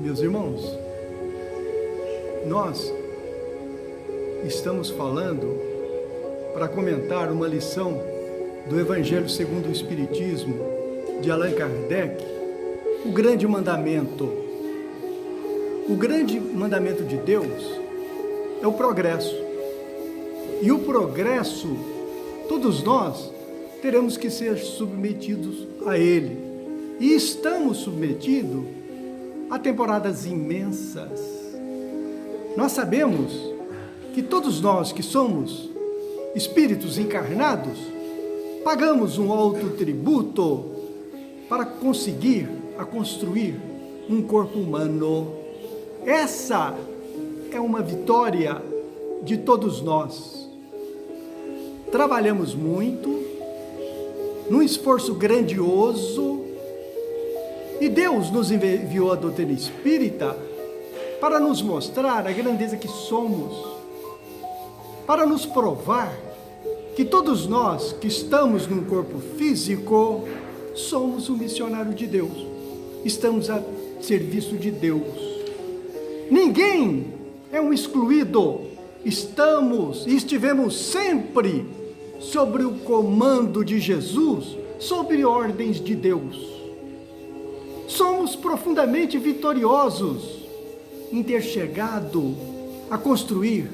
Meus irmãos, nós estamos falando para comentar uma lição do Evangelho segundo o Espiritismo de Allan Kardec, o grande mandamento. O grande mandamento de Deus é o progresso. E o progresso, todos nós teremos que ser submetidos a ele. E estamos submetidos a temporadas imensas. Nós sabemos que todos nós que somos espíritos encarnados, pagamos um alto tributo para conseguir construir um corpo humano. Essa é uma vitória de todos nós. Trabalhamos muito, num esforço grandioso, e Deus nos enviou a doutrina espírita para nos mostrar a grandeza que somos, para nos provar que todos nós que estamos num corpo físico somos um missionário de Deus, estamos a serviço de Deus. Ninguém é um excluído, estivemos sempre sobre o comando de Jesus, sob ordens de Deus. Somos profundamente vitoriosos em ter chegado a construir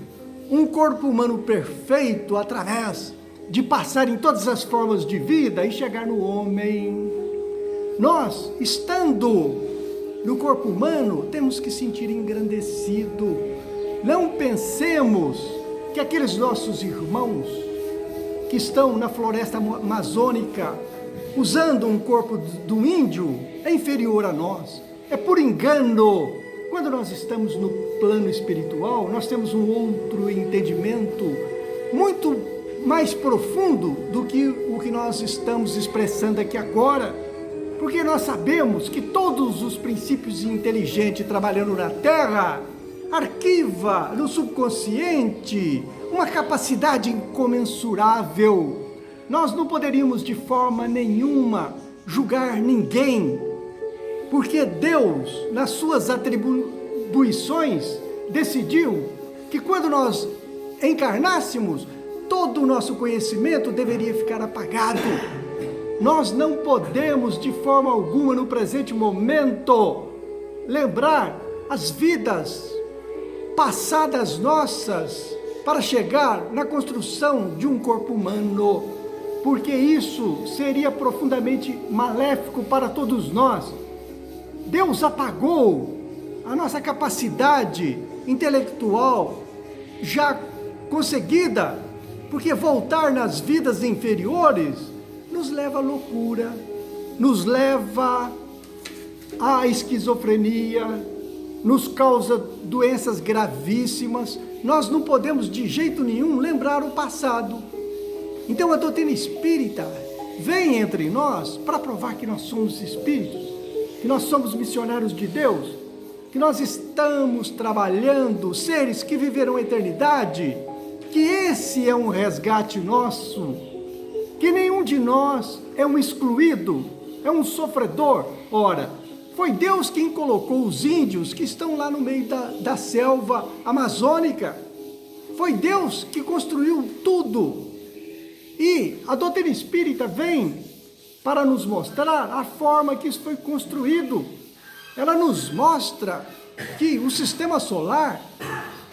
um corpo humano perfeito através de passar em todas as formas de vida e chegar no homem. Nós, estando no corpo humano, temos que sentir engrandecido. Não pensemos que aqueles nossos irmãos que estão na floresta amazônica, usando um corpo do índio, é inferior a nós. É por engano. Quando nós estamos no plano espiritual, nós temos um outro entendimento muito mais profundo do que o que nós estamos expressando aqui agora. Porque nós sabemos que todos os princípios inteligentes trabalhando na Terra arquiva no subconsciente uma capacidade incomensurável. Nós não poderíamos de forma nenhuma julgar ninguém, porque Deus, nas suas atribuições, decidiu que quando nós encarnássemos, todo o nosso conhecimento deveria ficar apagado. Nós não podemos de forma alguma no presente momento lembrar as vidas passadas nossas para chegar na construção de um corpo humano, porque isso seria profundamente maléfico para todos nós. Deus apagou a nossa capacidade intelectual já conseguida, porque voltar nas vidas inferiores nos leva à loucura, nos leva à esquizofrenia, nos causa doenças gravíssimas. Nós não podemos de jeito nenhum lembrar o passado. Então a doutrina espírita vem entre nós para provar que nós somos espíritos, que nós somos missionários de Deus, que nós estamos trabalhando, seres que viverão a eternidade, que esse é um resgate nosso, que nenhum de nós é um excluído, é um sofredor. Ora, foi Deus quem colocou os índios que estão lá no meio da selva amazônica. Foi Deus que construiu tudo. E a doutrina espírita vem para nos mostrar a forma que isso foi construído. Ela nos mostra que o sistema solar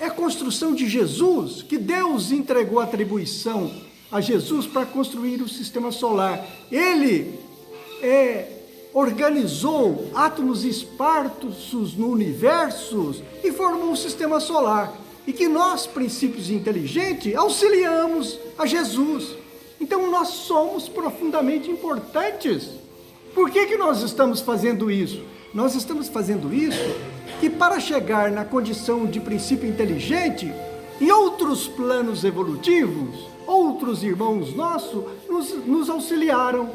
é a construção de Jesus, que Deus entregou a atribuição a Jesus para construir o sistema solar. Ele organizou átomos esparsos no universo e formou um sistema solar. E que nós, princípios inteligentes, auxiliamos a Jesus. Então nós somos profundamente importantes. Por que nós estamos fazendo isso? Nós estamos fazendo isso que para chegar na condição de princípio inteligente, em outros planos evolutivos, outros irmãos nossos nos auxiliaram.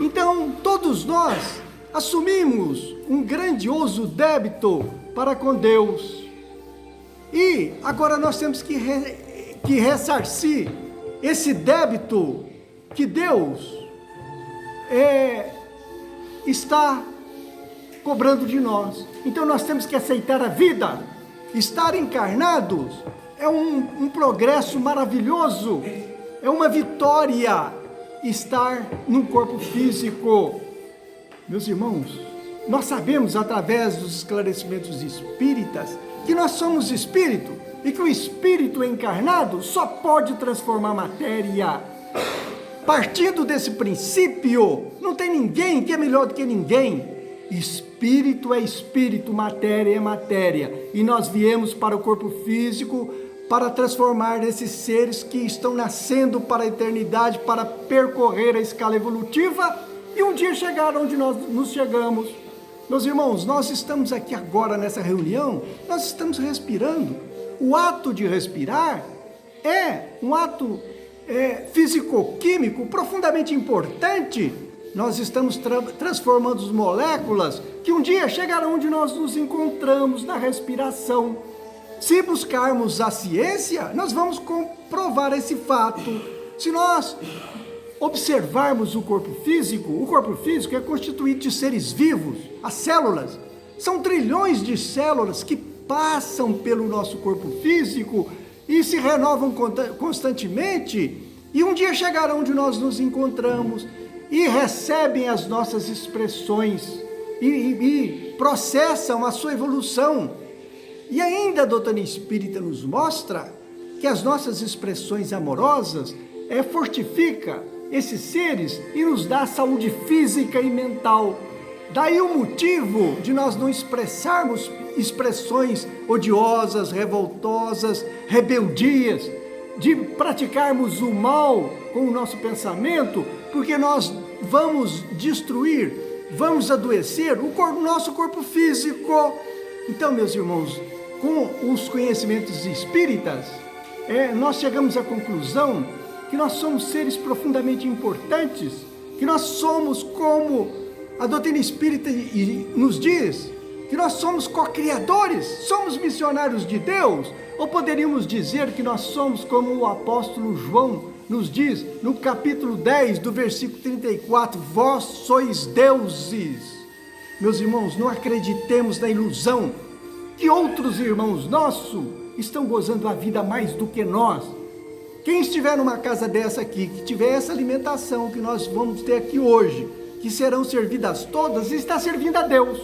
Então todos nós assumimos um grandioso débito para com Deus. E agora nós temos que ressarcir esse débito que Deus está cobrando de nós. Então nós temos que aceitar a vida. Estar encarnados é um progresso maravilhoso, é uma vitória estar num corpo físico. Meus irmãos, nós sabemos através dos esclarecimentos espíritas que nós somos espírito e que o espírito encarnado só pode transformar matéria. Partindo desse princípio, não tem ninguém que é melhor do que ninguém. Espírito é espírito, matéria é matéria. E nós viemos para o corpo físico para transformar esses seres que estão nascendo para a eternidade, para percorrer a escala evolutiva e um dia chegar onde nós nos chegamos. Meus irmãos, nós estamos aqui agora nessa reunião, nós estamos respirando. O ato de respirar é um ato físico-químico profundamente importante. Nós estamos transformando as moléculas que um dia chegarão onde nós nos encontramos na respiração. Se buscarmos a ciência, nós vamos comprovar esse fato. Se nós observarmos o corpo físico é constituído de seres vivos. As células são trilhões de células que passam pelo nosso corpo físico e se renovam constantemente, e um dia chegarão onde nós nos encontramos e recebem as nossas expressões e processam a sua evolução. E ainda a doutrina espírita nos mostra que as nossas expressões amorosas fortifica esses seres e nos dá saúde física e mental. Daí o motivo de nós não expressarmos expressões odiosas, revoltosas, rebeldias, de praticarmos o mal com o nosso pensamento, porque nós vamos destruir, vamos adoecer o nosso corpo físico. Então, meus irmãos, com os conhecimentos espíritas, nós chegamos à conclusão que nós somos seres profundamente importantes, que nós somos, como a doutrina espírita nos diz, que nós somos co-criadores, somos missionários de Deus, ou poderíamos dizer que nós somos como o apóstolo João nos diz, no capítulo 10, do versículo 34, vós sois deuses. Meus irmãos, não acreditemos na ilusão que outros irmãos nossos estão gozando a vida mais do que nós. Quem estiver numa casa dessa aqui, que tiver essa alimentação que nós vamos ter aqui hoje, que serão servidas todas, está servindo a Deus.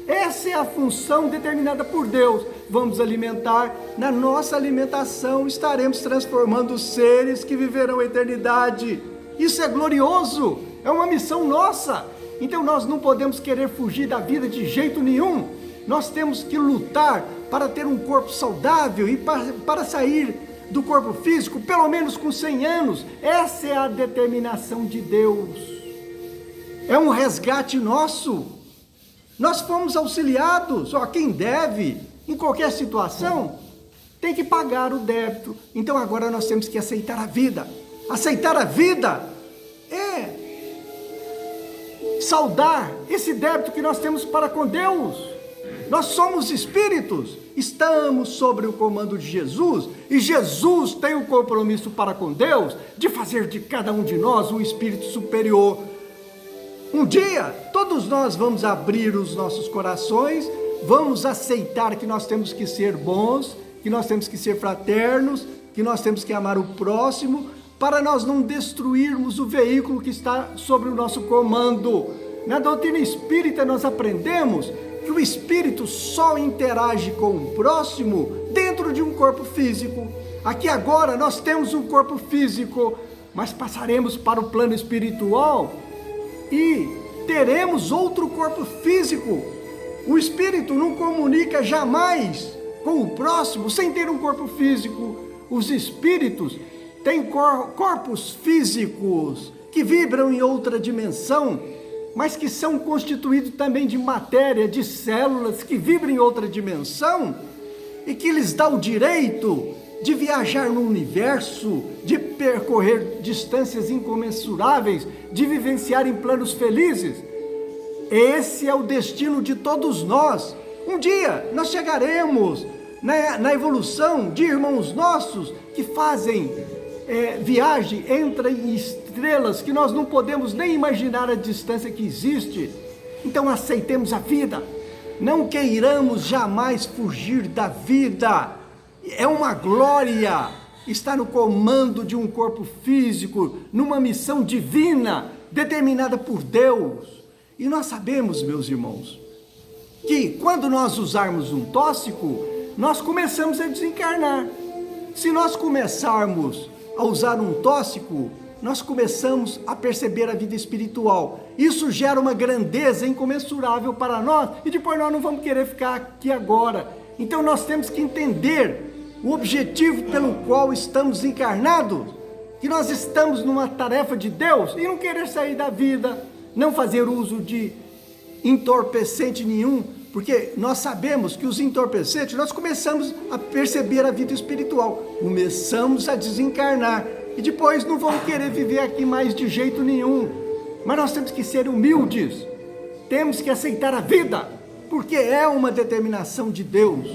Essa é a função determinada por Deus. Vamos alimentar, na nossa alimentação estaremos transformando os seres que viverão a eternidade. Isso é glorioso, é uma missão nossa. Então nós não podemos querer fugir da vida de jeito nenhum. Nós temos que lutar para ter um corpo saudável e para sair do corpo físico, pelo menos com 100 anos. Essa é a determinação de Deus. É um resgate nosso. Nós fomos auxiliados. Quem deve, em qualquer situação, tem que pagar o débito. Então agora nós temos que aceitar a vida. Aceitar a vida é saldar esse débito que nós temos para com Deus. Nós somos espíritos, estamos sob o comando de Jesus, e Jesus tem o compromisso para com Deus de fazer de cada um de nós um espírito superior. Um dia, todos nós vamos abrir os nossos corações, vamos aceitar que nós temos que ser bons, que nós temos que ser fraternos, que nós temos que amar o próximo, para nós não destruirmos o veículo que está sobre o nosso comando. Na doutrina espírita nós aprendemos que o espírito só interage com o próximo dentro de um corpo físico. Aqui agora nós temos um corpo físico, mas passaremos para o plano espiritual e teremos outro corpo físico. O espírito não comunica jamais com o próximo sem ter um corpo físico. Os espíritos têm corpos físicos que vibram em outra dimensão, mas que são constituídos também de matéria, de células que vibram em outra dimensão e que lhes dá o direito de viajar no universo, de percorrer distâncias incomensuráveis, de vivenciar em planos felizes. Esse é o destino de todos nós. Um dia nós chegaremos na evolução de irmãos nossos que fazem viagem entre estrelas que nós não podemos nem imaginar a distância que existe. Então aceitemos a vida, não queiramos jamais fugir da vida. É uma glória estar no comando de um corpo físico, numa missão divina, determinada por Deus. E nós sabemos, meus irmãos, que quando nós usarmos um tóxico, nós começamos a desencarnar. Se nós começarmos a usar um tóxico, nós começamos a perceber a vida espiritual. Isso gera uma grandeza incomensurável para nós e depois nós não vamos querer ficar aqui agora. Então nós temos que entender o objetivo pelo qual estamos encarnados, que nós estamos numa tarefa de Deus e não querer sair da vida, não fazer uso de entorpecente nenhum, porque nós sabemos que os entorpecentes, nós começamos a perceber a vida espiritual, começamos a desencarnar e depois não vamos querer viver aqui mais de jeito nenhum. Mas nós temos que ser humildes, temos que aceitar a vida, porque é uma determinação de Deus,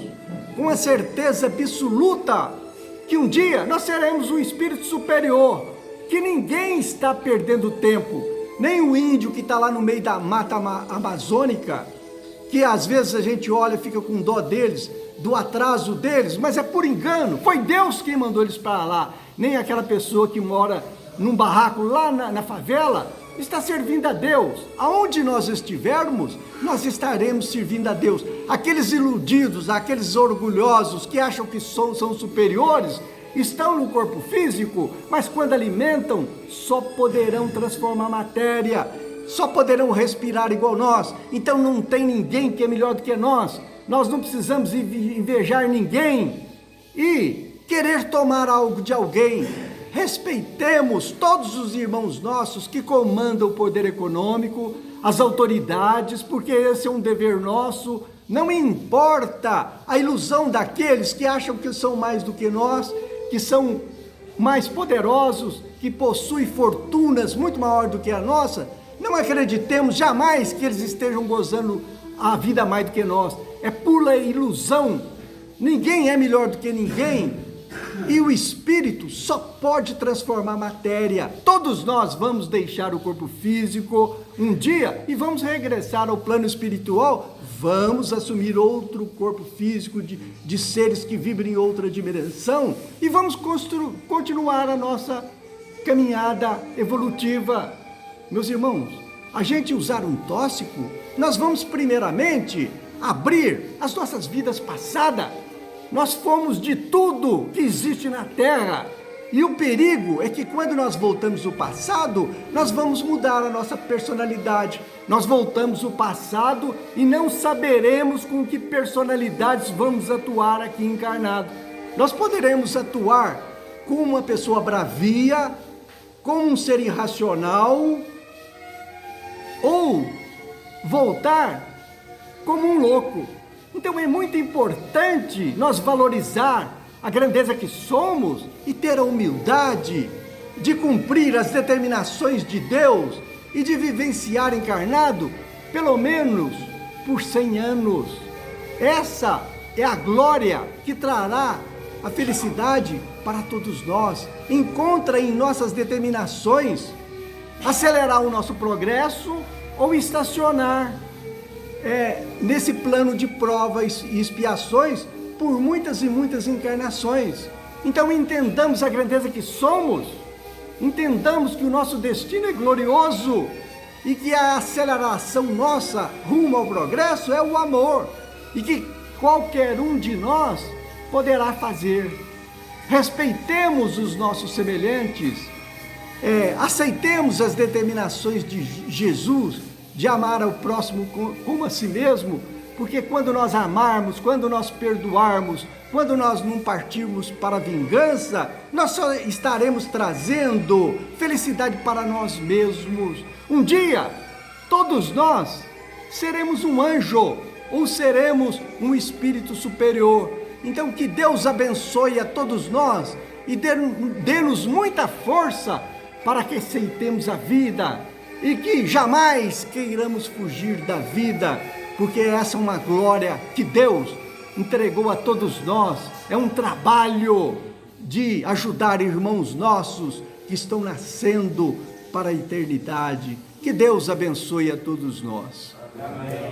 com a certeza absoluta que um dia nós seremos um espírito superior, que ninguém está perdendo tempo, nem o índio que está lá no meio da mata amazônica, que às vezes a gente olha e fica com dó deles, do atraso deles, mas é por engano, foi Deus quem mandou eles para lá. Nem aquela pessoa que mora num barraco lá na favela está servindo a Deus. Aonde nós estivermos, nós estaremos servindo a Deus. Aqueles iludidos, aqueles orgulhosos que acham que são superiores, estão no corpo físico, mas quando alimentam, só poderão transformar matéria, só poderão respirar igual nós. Então não tem ninguém que é melhor do que nós. Nós não precisamos invejar ninguém e querer tomar algo de alguém. Respeitemos todos os irmãos nossos que comandam o poder econômico, as autoridades, porque esse é um dever nosso. Não importa a ilusão daqueles que acham que são mais do que nós, que são mais poderosos, que possuem fortunas muito maiores do que a nossa. Não acreditemos jamais que eles estejam gozando a vida mais do que nós. É pura ilusão. Ninguém é melhor do que ninguém. E o espírito só pode transformar matéria. Todos nós vamos deixar o corpo físico um dia e vamos regressar ao plano espiritual. Vamos assumir outro corpo físico de seres que vibram em outra dimensão e vamos continuar a nossa caminhada evolutiva. Meus irmãos, a gente usar um tóxico, nós vamos primeiramente abrir as nossas vidas passadas. Nós fomos de tudo que existe na Terra. E o perigo é que quando nós voltamos ao passado, nós vamos mudar a nossa personalidade. Nós voltamos ao passado e não saberemos com que personalidades vamos atuar aqui encarnado. Nós poderemos atuar como uma pessoa bravia, como um ser irracional, ou voltar como um louco. Então é muito importante nós valorizar a grandeza que somos e ter a humildade de cumprir as determinações de Deus e de vivenciar encarnado pelo menos por 100 anos. Essa é a glória que trará a felicidade para todos nós. Encontra em nossas determinações acelerar o nosso progresso ou estacionar nesse plano de provas e expiações por muitas e muitas encarnações. Então entendamos a grandeza que somos, entendamos que o nosso destino é glorioso e que a aceleração nossa rumo ao progresso é o amor e que qualquer um de nós poderá fazer. Respeitemos os nossos semelhantes, aceitemos as determinações de Jesus de amar ao próximo como a si mesmo, porque quando nós amarmos, quando nós perdoarmos, quando nós não partirmos para a vingança, nós só estaremos trazendo felicidade para nós mesmos. Um dia, todos nós seremos um anjo ou seremos um espírito superior. Então que Deus abençoe a todos nós e dê-nos muita força para que aceitemos a vida e que jamais queiramos fugir da vida, porque essa é uma glória que Deus entregou a todos nós. É um trabalho de ajudar irmãos nossos que estão nascendo para a eternidade. Que Deus abençoe a todos nós. Amém.